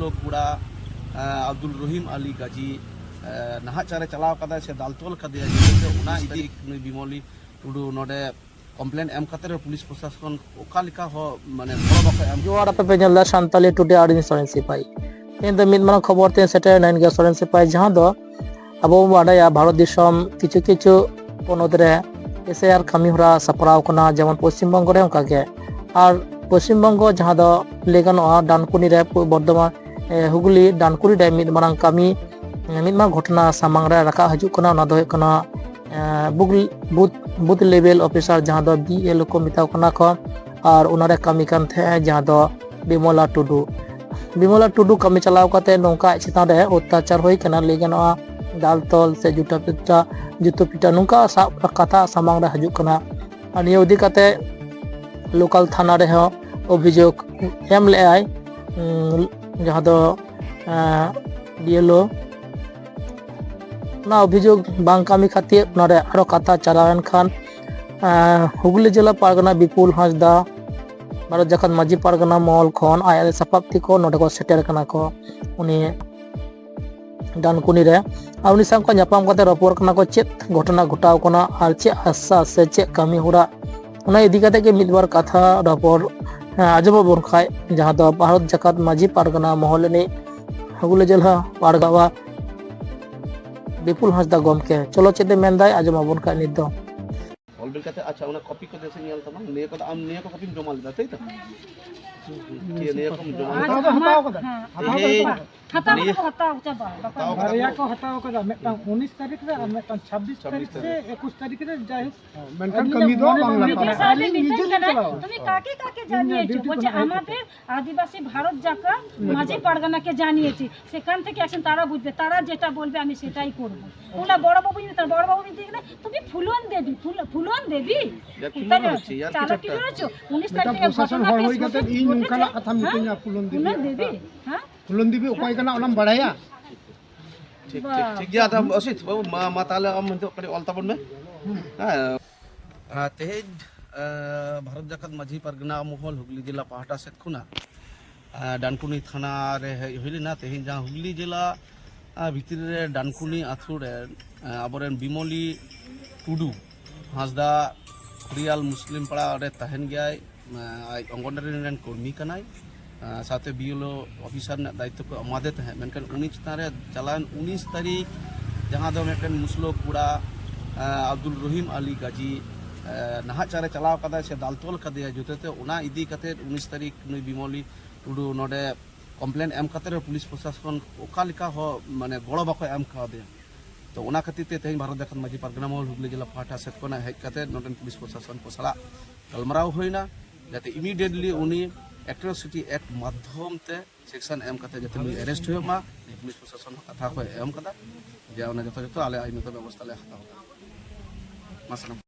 मुसलो कुड़ा अब्दुल रहीम अली गाजी नाहाचारे चलाव कदा से दालतोल कदे उना इदी बिमली टुडू नोडे कम्प्लेन एम खातिर पुलिस प्रशासन ओकालिका हो माने बड़ बको एम जोआर आपे पे जल्ला शांताली टुडे आर्डिन सोरेन सिपाही इन द मिद मांग खबर ते सेटर नाइन गे सोरेन सिपाही जहां दो अब बाडाया भारत दिसम किछु किछु पनोत रे एसआर खामी हरा सपराव कना जेमन पश्चिम बंग रे ओका के और पश्चिम बंग जहां दो लेगानो डानकुनी रे बर्धमान हुगली डानकुनी रे मिद मांग कामी मिद मांग घटना सामांग रे रखा हजु कना ना दो कना बुथ लेवल ऑफिसर जहां दो बीएल को मिताव कना को और उनारे कामी कान थे जहां दो बिमला टुडू कामी चलाव काते नोंका चितान रे अत्याचार होई कना लेगानो दाल तोल से जुटा पिटा नुका साब कथा सामांग रे हजु कना और नियो इदी काते लोकल थाना रे हो अभियोग एम ले आय जहां दो डीएलओ ना अभियोग बांग कामी खातिर नरे आरो कथा चलावन खान हुगली जिला पारगना विपुल हांसदा भारत जखन माजी पारगना मॉल खन आय सपाप्ति को नोडे को सेटर कना को उनी डानकुनी रे उनी संग को ᱧᱟᱯᱟᱢ ᱠᱟᱛᱮ ᱨᱚᱯᱚᱲ ᱠᱟᱱᱟ ᱠᱚ ᱪᱮᱫ ᱜᱷᱚᱴᱚᱱᱟ ᱜᱷᱚᱴᱟᱣ ᱠᱟᱱᱟ ᱟᱨ ᱪᱮᱫ ᱟᱥᱟ ᱥᱮ ᱪᱮᱫ ᱠᱟᱹᱢᱤ ᱦᱚᱨᱟ ᱚᱱᱟ ᱤᱫᱤ ᱠᱟᱛᱮ ᱜᱮ ᱢᱤᱫᱵᱟᱨ ᱠᱟᱛᱷᱟ ᱨᱚᱯᱚᱲ ᱟᱸᱡᱚᱢ ᱵᱚᱱ ᱠᱷᱟᱡ ᱡᱟᱦᱟᱸ ᱫᱚ ᱵᱷᱟᱨᱚᱛ ᱡᱟᱠᱟᱛ ᱢᱟᱹᱡᱷᱤ ᱯᱟᱨᱜᱟᱱᱟ ᱢᱚᱦᱚᱞ ᱨᱤᱱᱤᱡ ᱦᱩᱜᱽᱞᱤ ᱡᱮᱞᱟ ᱯᱟᱨᱜᱟᱣᱟ विपुल हांसदा गमके चलो चेदे मेंदाय आजम आबोन का नित दो ऑलरेडी कहते अच्छा उना कॉपी को देसे नियल तमा ने को आम ने को कॉपी जमा लेदा तई त के ने को जमा हताव कदा हताव चाबा बारिया को हताव कदा मेटांग 19 तारीख रे और मेटांग 26 तारीख से 21 तारीख रे जाय मेनकान कमी दो बांग्ला साले निजे তুমি কাকে কাকে জানিয়েছো বলছে আমাদের আদিবাসী ভারত জাকা মাঝি পারগানা কে জানিয়েছি সেখান থেকে আসেন তারা বুঝবে তারা যেটা বলবে আমি সেটাই করব ওনা বড় বাবু তার বড় বাবু দিকে তুমি ফুলন দেবী চালা কি করেছো 19 তারিখে প্রশাসন হল হই গতে ই নুনকানা কথা মিটিংয়া ফুলন দেবী হ্যাঁ ফুলন দেবী উপায় কানা ওনাম বাড়ায়া ठीक गया था असित बाबू मा ताले हम तो कड़ी ऑलता बन में हां तेज भारत जगत माझी परगना महल हुगली जिला पाहटा सेत खुना डानकुनी थाना रे हइलिना तेहिन जहां हुगली जिला भितर रे डानकुनी आथु रे अबरेन बिमली टुडू हांसदा रियल मुस्लिम पड़ा रे तहन गयाय अंगनवाड़ी रेन कर्मी कनाय साथे बीएलओ ऑफिसर ने दायित्व को अमादे तहे मेनकन 19 तारे चलान 19 तारीख जहां दो मेकन मुसलो कुड़ा अब्दुल रहीम अली गाजी नाहाचारे चलाव कदा से दालतोल कदे जुतेते उना इदी कते 19 तारीख नुई बिमली टुडू नोडे कम्प्लेन एम खातिर पुलिस प्रशासन ओकालिका हो माने बड़ बको एम खा दे तो उना खातिर ते तेन भारत जखन माजी पारगना महल हुगली जिला पाहटा सेट कोना हेज कते नोडन पुलिस प्रशासन को सला गलमराव होइना जाते इमीडिएटली उनी एट्रोसिटी एक्ट माध्यम ते सेक्शन एम कते जते नुई अरेस्ट होय मा पुलिस प्रशासन कथा को एम कदा जे उना जतो आले आइनगत व्यवस्था ले हता मासना